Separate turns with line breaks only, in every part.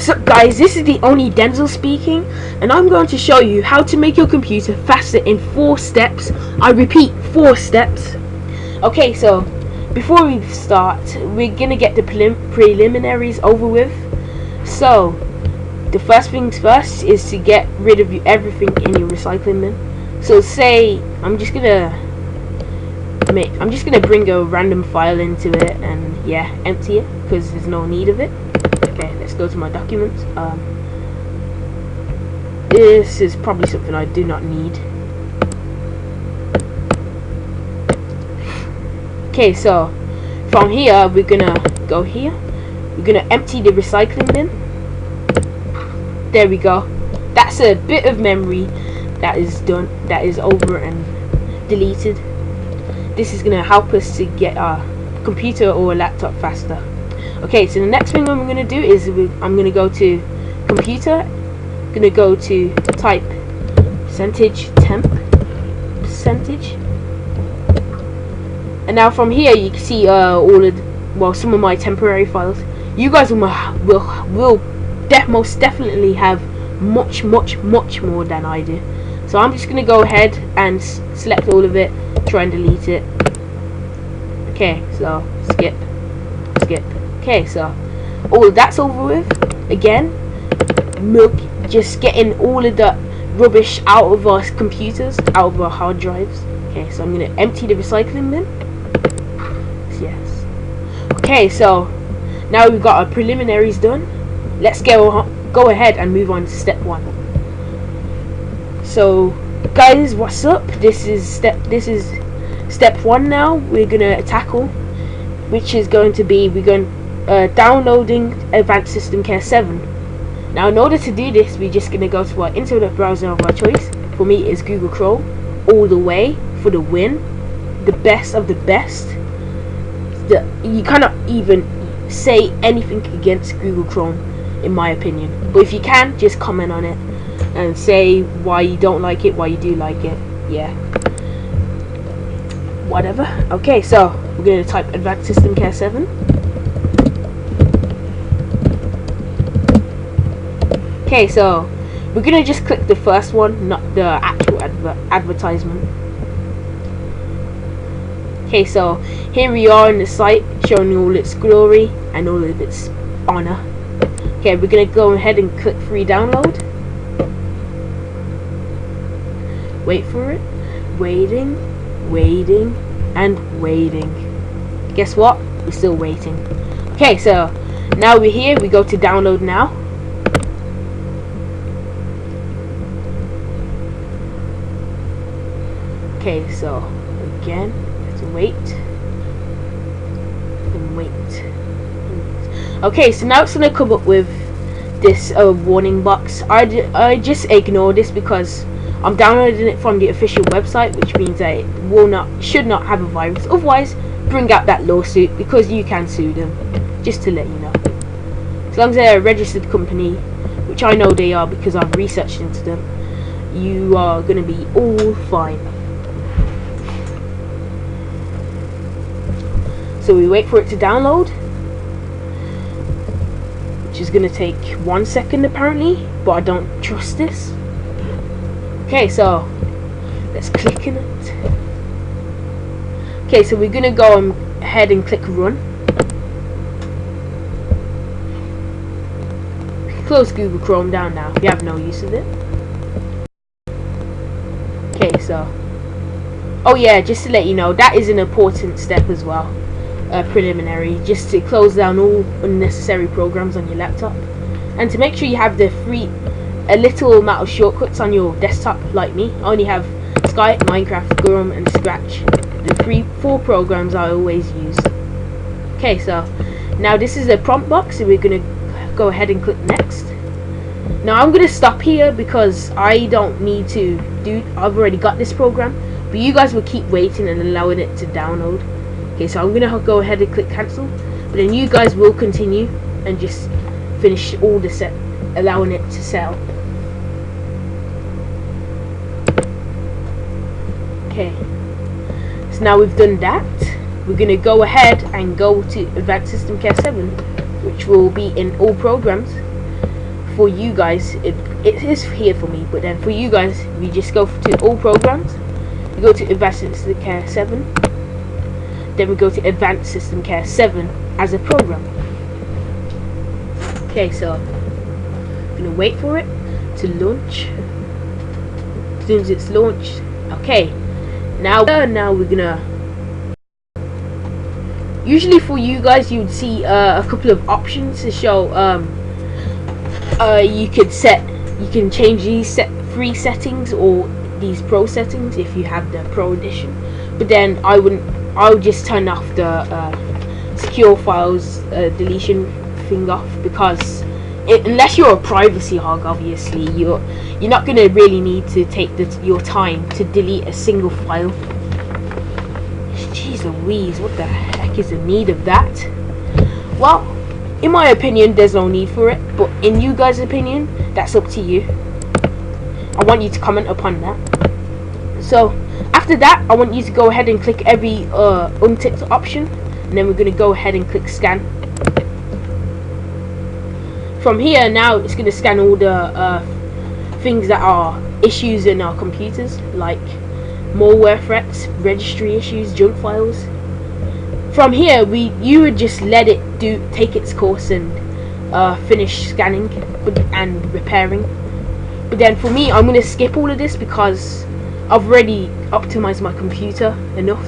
What's up guys, this is the only Denzel speaking, and I'm going to show you how to make your computer faster in 4 steps. I repeat, 4 steps. Okay, so before we start, we're gonna get the preliminaries over with. So the first things first is to get rid of everything in your recycling bin. So say I'm just gonna bring a random file into it and yeah, empty it because there's no need of it. Okay, let's go to my documents. This is probably something I do not need. Okay, so from here we're gonna go here. We're gonna empty the recycling bin. There we go. That's a bit of memory that is done, that is over and deleted. This is gonna help us to get our computer or a laptop faster. Okay, so the next thing I'm gonna do is I'm gonna go to computer, gonna go to type %temp, and now from here you can see all of some of my temporary files. You guys will most definitely have much more than I do. So I'm just gonna go ahead and select all of it, try and delete it. Okay, so skip. Okay, so all that's over with. Again, just getting all of the rubbish out of our computers, out of our hard drives. Okay, so I'm gonna empty the recycling bin. Yes. Okay, so now we've got our preliminaries done. Let's go ahead and move on to step 1. So guys, what's up? This is step 1 now. We're gonna tackle, which is going to be downloading Advanced System Care 7. Now in order to do this, we're just gonna go to our internet browser of our choice. For me it's Google Chrome, all the way for the win, the best of the best. You cannot even say anything against Google Chrome in my opinion, but if you can, just comment on it and say why you don't like it, why you do like it. Yeah, whatever. Okay, so we're going to type Advanced System Care 7. Okay, so we're going to just click the first one, not the actual advertisement. Okay, so here we are in the site, showing all its glory and all of its honor. Okay, we're going to go ahead and click free download. Wait for it. Waiting and waiting. Guess what? We're still waiting. Okay, so now we're here. We go to download now. Okay, so again, let's wait and wait. Okay, so now it's gonna come up with this warning box. I just ignore this because I'm downloading it from the official website, which means that it should not have a virus. Otherwise, bring out that lawsuit because you can sue them. Just to let you know, as long as they're a registered company, which I know they are because I've researched into them, you are gonna be all fine. So we wait for it to download, which is gonna take 1 second apparently, but I don't trust this. Okay, so let's click in it. Okay, so we're gonna go ahead and click run. Close Google Chrome down now. You have no use of it. Okay, so oh yeah, just to let you know, that is an important step as well. Preliminary, just to close down all unnecessary programs on your laptop, and to make sure you have a little amount of shortcuts on your desktop. Like me, I only have Skype, Minecraft, Grum and Scratch, the 4 programs I always use. Okay, so now this is a prompt box, so we're gonna go ahead and click next. Now I'm gonna stop here because I don't need to I've already got this program, but you guys will keep waiting and allowing it to download. Okay, so I'm gonna go ahead and click cancel, but then you guys will continue and just finish all the allowing it to set up. Okay, so now we've done that, we're gonna go ahead and go to Advanced System Care 7, which will be in all programs. for you guys, it is here for me, but then for you guys, we just go to all programs. We go to Advanced System Care 7, then we go to Advanced System Care 7 as a program. Okay, so I'm gonna wait for it to launch. As soon as it's launched, okay, now we're gonna, usually for you guys you would see a couple of options to show. You can change these free settings or these pro settings if you have the pro edition, but then I would just turn off the secure files deletion thing off, because unless you're a privacy hog, obviously you're not going to really need to take your time to delete a single file. Jeez Louise, what the heck is the need of that? Well, in my opinion, there's no need for it, but in you guys' opinion, that's up to you. I want you to comment upon that. So after that, I want you to go ahead and click every unticked option, and then we're going to go ahead and click scan. From here, now it's going to scan all the things that are issues in our computers, like malware threats, registry issues, junk files. From here, you would just let it take its course and finish scanning and repairing. But then for me, I'm going to skip all of this because I've already optimized my computer enough,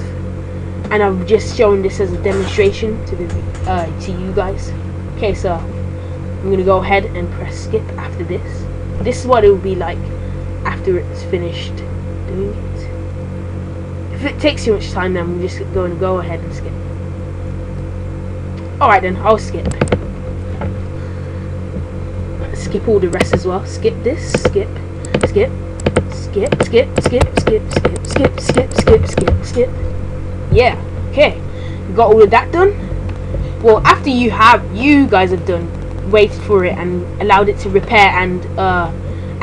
and I've just shown this as a demonstration to you guys. Okay, so I'm going to go ahead and press skip after this. This is what it will be like after it's finished doing it. If it takes too much time, then I'm just going to go ahead and skip. Alright then, I'll skip. Skip all the rest as well. Skip this, skip, skip, skip, skip, skip, skip, skip, skip, skip, skip, skip, skip. Yeah, okay. Got all of that done. Well, after you guys have waited for it and allowed it to repair and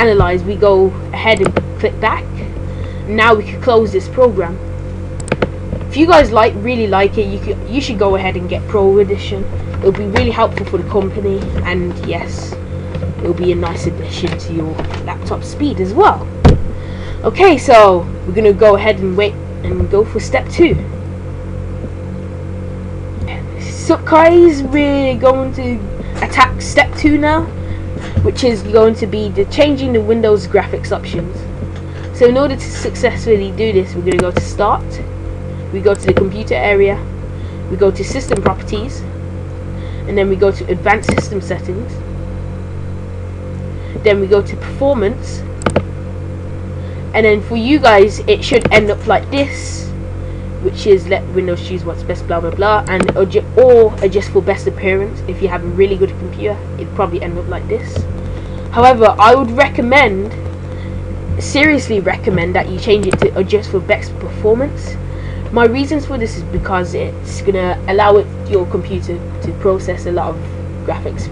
analyze, we go ahead and click back. Now we can close this program. If you guys really like it, you should go ahead and get Pro Edition. It'll be really helpful for the company, and yes, it'll be a nice addition to your laptop speed as well. Okay, so we're gonna go ahead and wait and go for step 2. So guys, we're going to attack step 2 now, which is going to be changing the Windows graphics options. So in order to successfully do this, we're going to go to Start, we go to the computer area, we go to System Properties, and then we go to Advanced System Settings, then we go to Performance, and then for you guys it should end up like this, which is let Windows choose what's best, blah blah blah, and or adjust for best appearance. If you have a really good computer, it'd probably end up like this. However, I would seriously recommend that you change it to adjust for best performance. My reasons for this is because it's gonna allow your computer to process a lot of graphics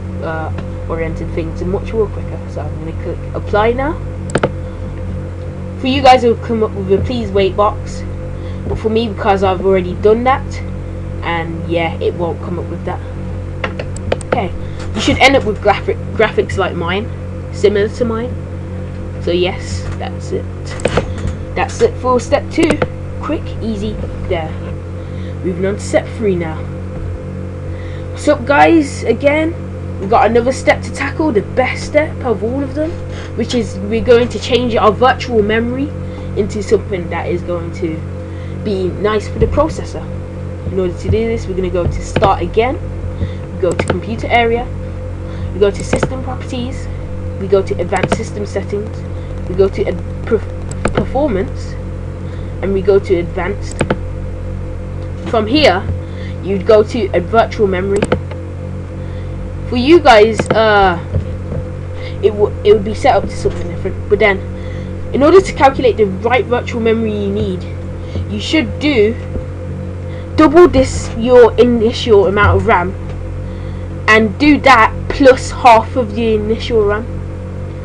oriented things much more quicker. So I'm gonna click apply now. For you guys, it will come up with a please wait box, but for me, because I've already done that, and yeah, it won't come up with that. Okay, you should end up with graphics like mine, similar to mine. So yes, that's it. That's it for step 2. Quick, easy, there. Moving on to step 3 now. What's up guys, again, we've got another step to tackle, the best step of all of them, which is we're going to change our virtual memory into something that is going to be nice for the processor. In order to do this, we're going to go to Start again, we go to Computer Area, we go to System Properties, we go to Advanced System Settings, we go to Performance, and we go to Advanced. From here, you'd go to a virtual memory. For you guys, it would be set up to something different. But then, in order to calculate the right virtual memory you need, you should double your initial amount of RAM, and do that plus half of the initial RAM.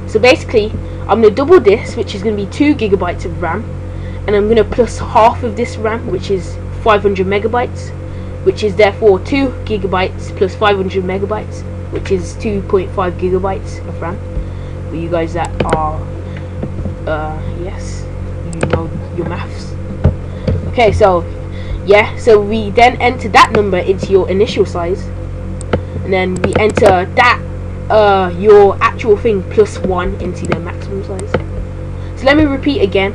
So basically, I'm going to double this, which is going to be 2 GB of RAM, and I'm going to plus half of this RAM, which is 500 megabytes, which is therefore 2 GB plus 500 megabytes, which is 2.5 gigabytes of RAM. For you guys that are yes, you know your maths. Okay, so yeah, so we then enter that number into your initial size, and then we enter that your actual thing plus 1 into the maximum size. So let me repeat again.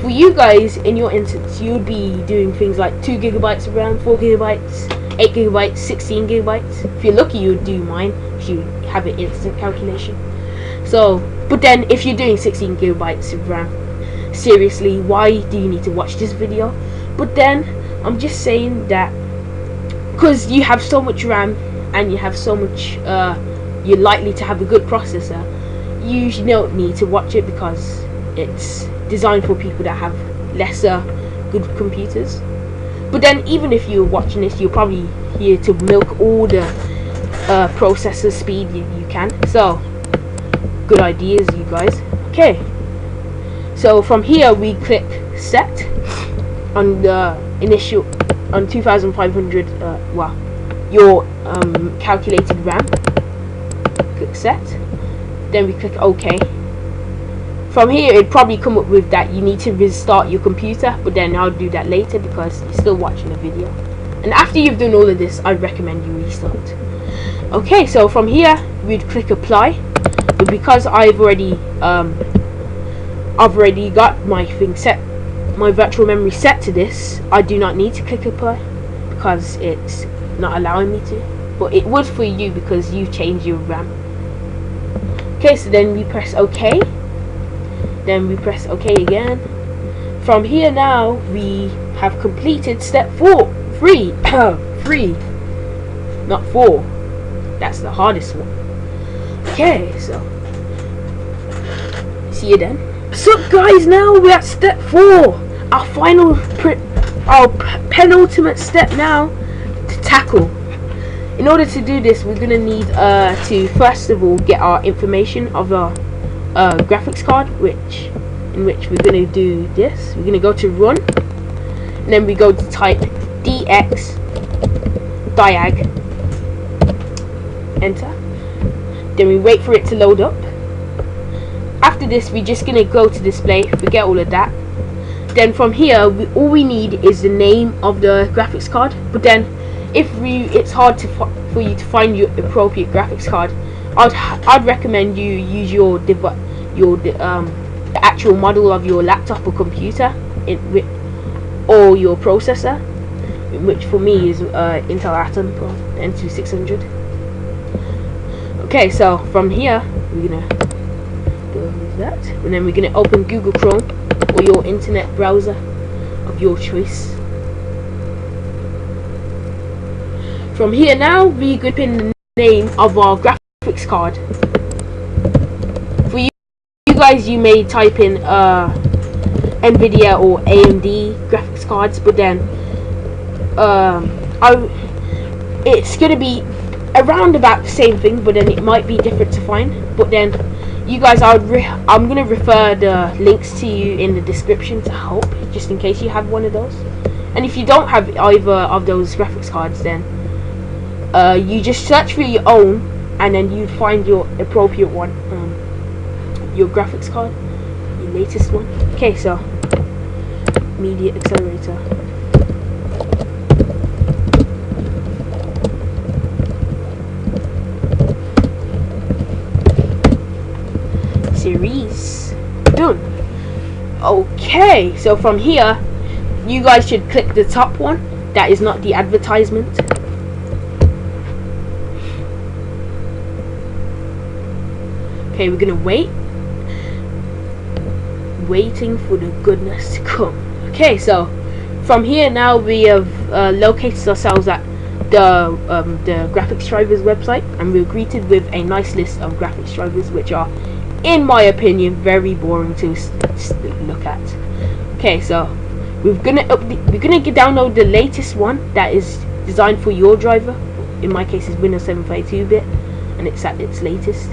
For you guys, in your instance, you'd be doing things like 2 gigabytes of RAM, 4 gigabytes, 8 gigabytes, 16 gigabytes. If you're lucky, you'd do mine if you have an instant calculation. So, but then if you're doing 16 gigabytes of RAM, seriously, why do you need to watch this video? But then I'm just saying that because you have so much RAM and you have so much, you're likely to have a good processor, you usually don't need to watch it because it's designed for people that have lesser good computers. But then even if you're watching this, you're probably here to milk all the processor speed you can. So good ideas, you guys. Okay, so from here we click set on the initial, on 2500 well, your calculated RAM. Click set, then we click OK. From here it'd probably come up with that you need to restart your computer, but then I'll do that later because you're still watching the video. And after you've done all of this, I'd recommend you restart. Okay, so from here we'd click apply, but because I've already got my thing set, my virtual memory set to this, I do not need to click apply because it's not allowing me to, but it would for you because you've changed your RAM. Okay, so then we press OK, then we press OK again. From here now we have completed step 3, not 4. That's the hardest one. Okay, so see you then. So guys, now we're at step 4, our final our penultimate step now to tackle. In order to do this, we're gonna need to first of all get our information of our graphics card, in which we're gonna do this. We're gonna go to run, and then we go to type dx diag, enter. Then we wait for it to load up. After this, we're just gonna go to display, forget all of that. Then from here, all we need is the name of the graphics card. But then, if it's hard for you to find your appropriate graphics card, I'd recommend you use the actual model of your laptop or computer, or your processor, which for me is Intel Atom N2600. Okay, so from here we're gonna go with that, and then we're gonna open Google Chrome or your internet browser of your choice. From here now we could pin the name of our graphics card. For you guys, you may type in Nvidia or AMD graphics cards, but then it's gonna be around about the same thing, but then it might be different to find. But then you guys, I'm gonna refer the links to you in the description to help, just in case you have one of those. And if you don't have either of those graphics cards, then you just search for your own, and then you find your appropriate one, your graphics card, your latest one. Okay, so media accelerator. Series done. Okay, so from here you guys should click the top one that is not the advertisement. Okay, we're gonna waiting for the goodness to come. Okay, so from here now we have located ourselves at the graphics drivers website, and we're greeted with a nice list of graphics drivers, which are, in my opinion, very boring to look at. Okay, so we're gonna download the latest one that is designed for your driver. In my case, it's Windows 7 32-bit, and it's at its latest,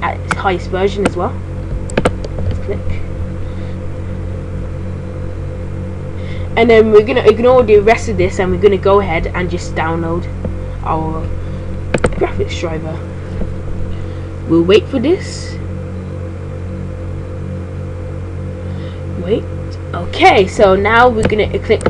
at its highest version as well. Let's click, and then we're gonna ignore the rest of this, and we're gonna go ahead and just download our graphics driver. We'll wait for this. Wait. Okay, so now we're gonna click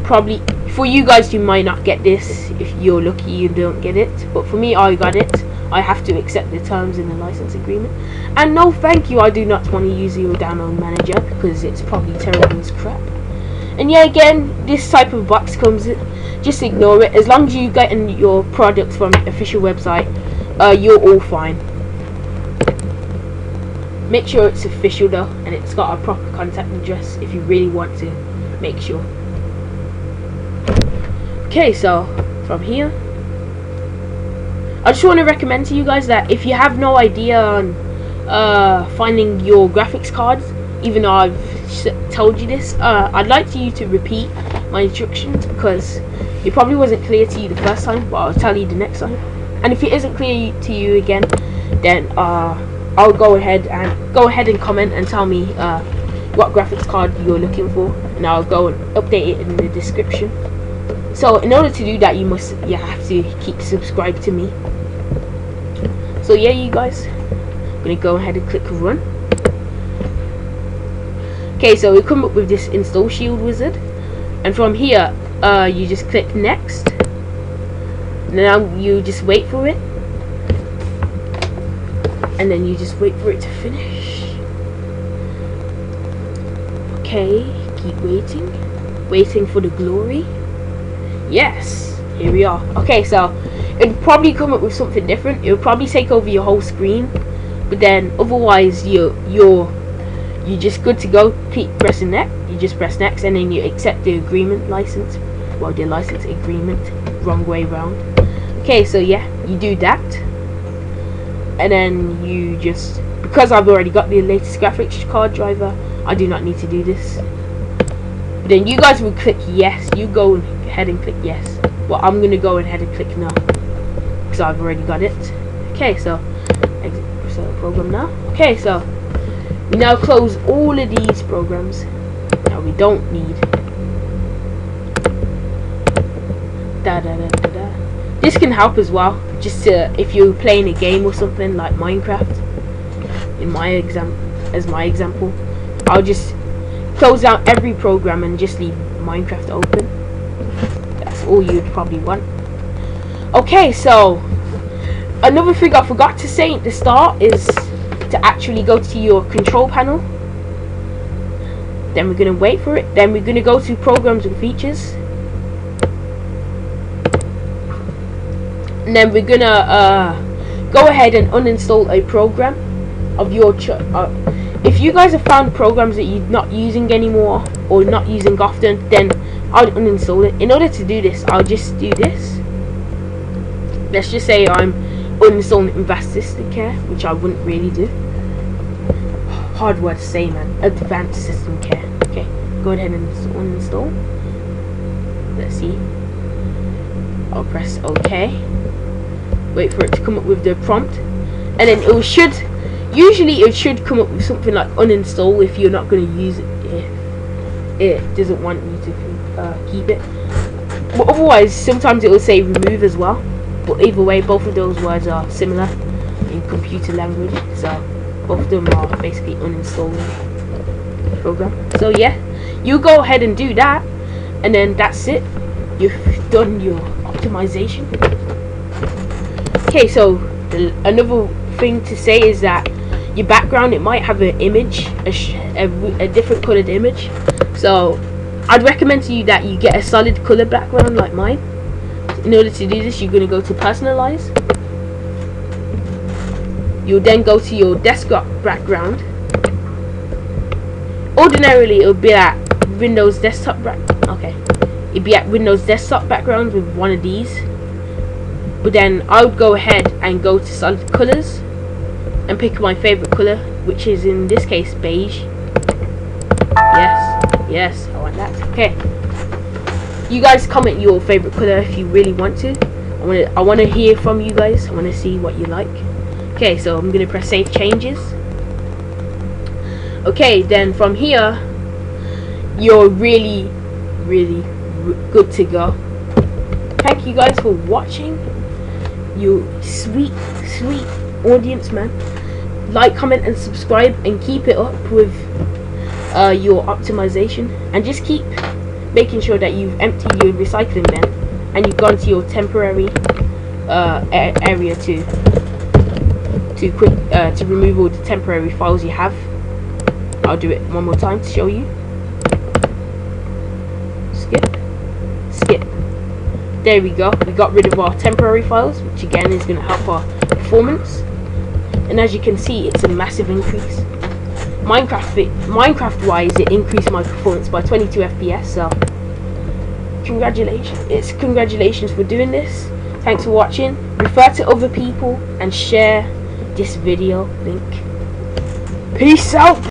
probably for you guys, you might not get this. If you're lucky, you don't get it, but for me, I got it. I have to accept the terms in the license agreement, and no thank you, I do not want to use your download manager because it's probably terrible as crap. And yeah, again, this type of box comes, just ignore it. As long as you get your products from the official website, you're all fine. Make sure it's official though, and it's got a proper contact address if you really want to make sure. Okay, so from here, I just want to recommend to you guys that if you have no idea on finding your graphics cards, even though I've told you this, I'd like you to repeat my instructions because it probably wasn't clear to you the first time, but I'll tell you the next time. And if it isn't clear to you again, then I'll go ahead and comment and tell me what graphics card you're looking for, and I'll go and update it in the description. So in order to do that, you have to keep subscribed to me. So yeah, you guys, I'm gonna go ahead and click run. Okay, so we come up with this install shield wizard, and from here you just click next. Now you just wait for it, and then you just wait for it to finish. Okay, keep waiting for the glory. Yes, here we are. Okay, so it'll probably come up with something different. It'll probably take over your whole screen, but then otherwise you're just good to go. Keep pressing next. You just press next, and then you accept the agreement license. Well, the license agreement, wrong way round. Okay, so yeah, you do that, and then you just, because I've already got the latest graphics card driver, I do not need to do this. But then you guys will click yes. You go ahead and click yes. Well, I'm gonna go ahead and click no because I've already got it. Okay, so exit the program now. Okay, so we now close all of these programs that we don't need. This can help as well, just to, if you're playing a game or something like Minecraft. In my example, I'll just close out every program and just leave Minecraft open. That's all you'd probably want. Okay, so another thing I forgot to say at the start is to actually go to your control panel. Then we're gonna wait for it. Then we're gonna go to programs and features. And then we're gonna go ahead and uninstall a program of your choice. If you guys have found programs that you're not using anymore or not using often, then I'll uninstall it. In order to do this, I'll just do this. Let's just say I'm uninstalling Advanced System Care, which I wouldn't really do. Hard word to say, man. Advanced System Care. Okay, go ahead and uninstall. Let's see. I'll press OK. Wait for it to come up with the prompt, and then it should. Usually it should come up with something like uninstall if you're not going to use it, if it doesn't want you to keep it. But otherwise, sometimes it will say remove as well. But either way, both of those words are similar in computer language, so both of them are basically uninstalling the program. So yeah, you go ahead and do that, and then that's it. You've done your optimization. Okay, so another thing to say is that your background, it might have an image, a different colored image. So I'd recommend to you that you get a solid color background like mine. In order to do this, you're going to go to personalize. You'll then go to your desktop background. Ordinarily it would be at Windows desktop okay, it'd be at Windows desktop background with one of these. But then I would go ahead and go to solid colors and pick my favorite color, which is in this case beige. Yes, I want that. Okay, you guys comment your favorite color if you really want to. I want to hear from you guys. I want to see what you like. Okay, so I'm gonna press save changes. Okay, then from here you're really good to go. thank you guys for watching. You sweet audience, man. Like, comment and subscribe, and keep it up with your optimization, and just keep making sure that you've emptied your recycling bin and you've gone to your temporary area to remove all the temporary files you have. I'll do it one more time to show you. Skip. There we go. We got rid of our temporary files, which again is going to help our performance. And as you can see, it's a massive increase. Minecraft wise, it increased my performance by 22 FPS. So congratulations for doing this. Thanks for watching. Refer to other people and share this video link. Peace out.